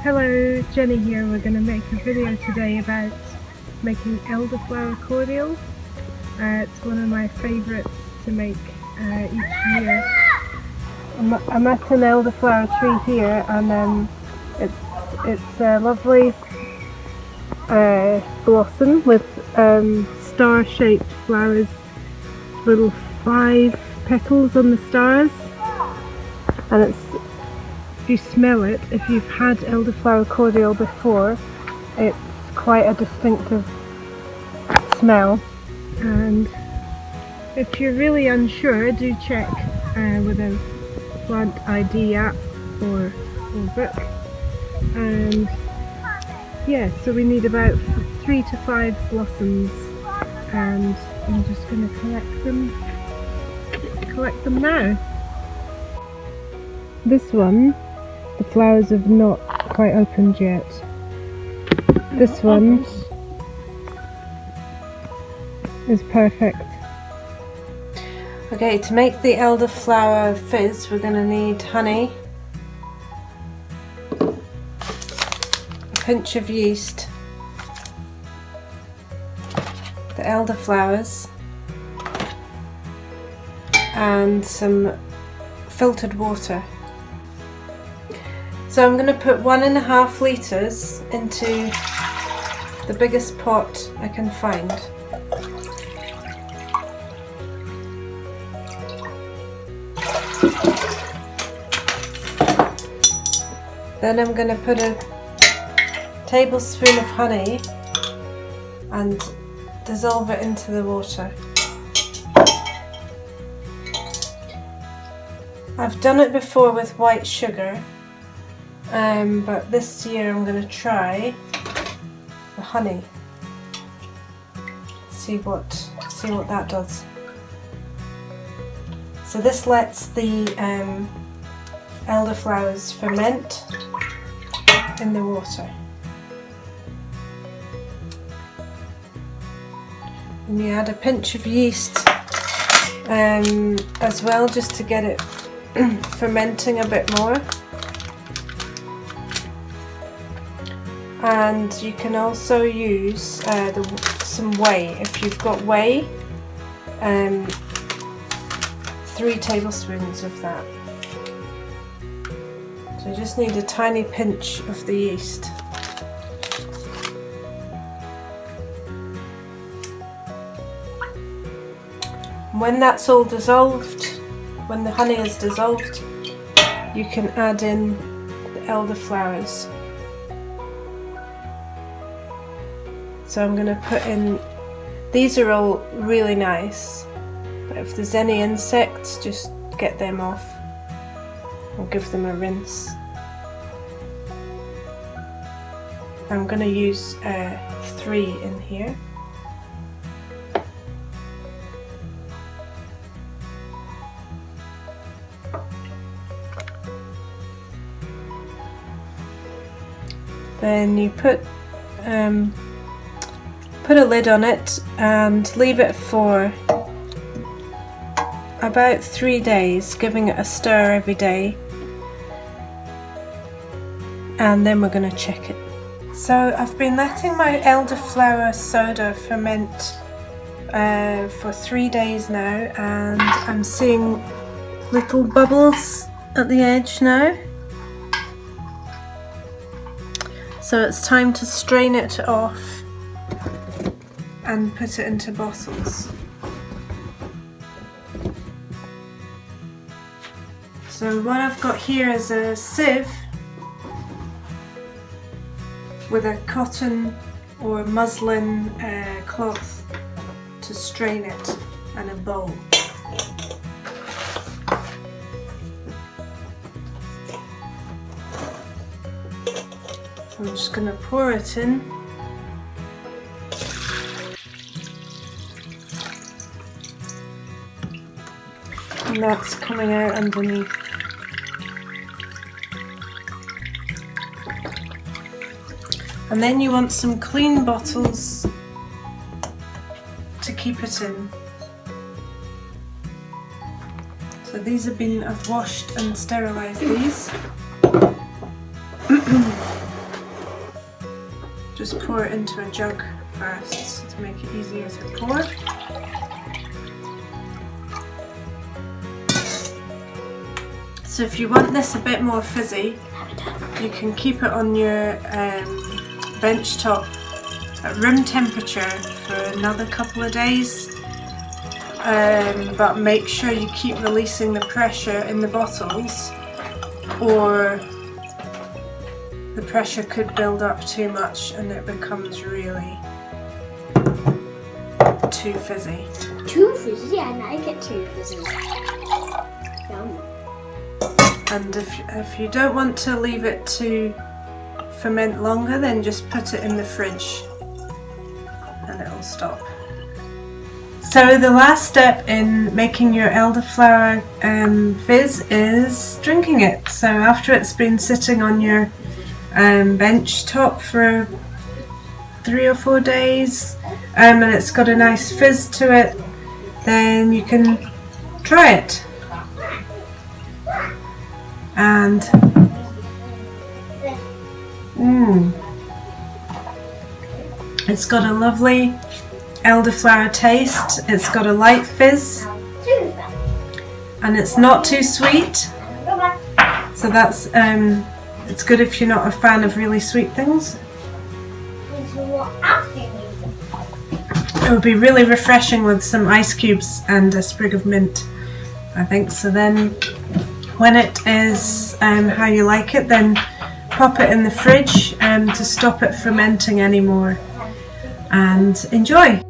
Hello, Jenny here. We're going to make a video today about making elderflower cordial. It's one of my favourites to make each year. I'm at an elderflower tree here, and it's a lovely blossom with star-shaped flowers, little 5 petals on the stars, and it's, if you smell it, if you've had elderflower cordial before, it's quite a distinctive smell. And if you're really unsure, do check with a plant ID app or book. And yeah, so we need about 3 to 5 blossoms, and I'm just going to collect them now. This one, the flowers have not quite opened yet. This one is perfect. Okay, to make the elderflower fizz, we're going to need honey, a pinch of yeast, the elderflowers, and some filtered water. So I'm going to put 1.5 litres into the biggest pot I can find. Then I'm going to put a tablespoon of honey and dissolve it into the water. I've done it before with white sugar, but this year I'm going to try the honey. See what that does. So this lets the elderflowers ferment in the water. And you add a pinch of yeast as well, just to get it fermenting a bit more. And you can also use some whey. If you've got whey, 3 tablespoons of that. So you just need a tiny pinch of the yeast. When that's all dissolved, when the honey is dissolved, you can add in the elderflowers. So I'm going to put in, these are all really nice, but if there's any insects, just get them off or give them a rinse. I'm going to use 3 in here. Then you put a lid on it and leave it for about 3 days, giving it a stir every day, and then we're going to check it. So I've been letting my elderflower soda ferment for 3 days now, and I'm seeing little bubbles at the edge now. So it's time to strain it off and put it into bottles. So what I've got here is a sieve with a cotton or muslin cloth to strain it, and a bowl. I'm just going to pour it in. And that's coming out underneath. And then you want some clean bottles to keep it in. So I've washed and sterilised these. just pour it into a jug first to make it easier to pour. So if you want this a bit more fizzy, you can keep it on your bench top at room temperature for another couple of days, but make sure you keep releasing the pressure in the bottles, or the pressure could build up too much and it becomes really too fizzy. Too fizzy? I like it too fizzy. Yum. And if you don't want to leave it to ferment longer, then just put it in the fridge and it will stop. So the last step in making your elderflower fizz is drinking it. So after it's been sitting on your bench top for 3 or 4 days and it's got a nice fizz to it, then you can try it. And it's got a lovely elderflower taste. It's got a light fizz and it's not too sweet, so that's it's good if you're not a fan of really sweet things. It would be really refreshing with some ice cubes and a sprig of mint, I think. So then when it is how you like it, then pop it in the fridge to stop it fermenting anymore and enjoy.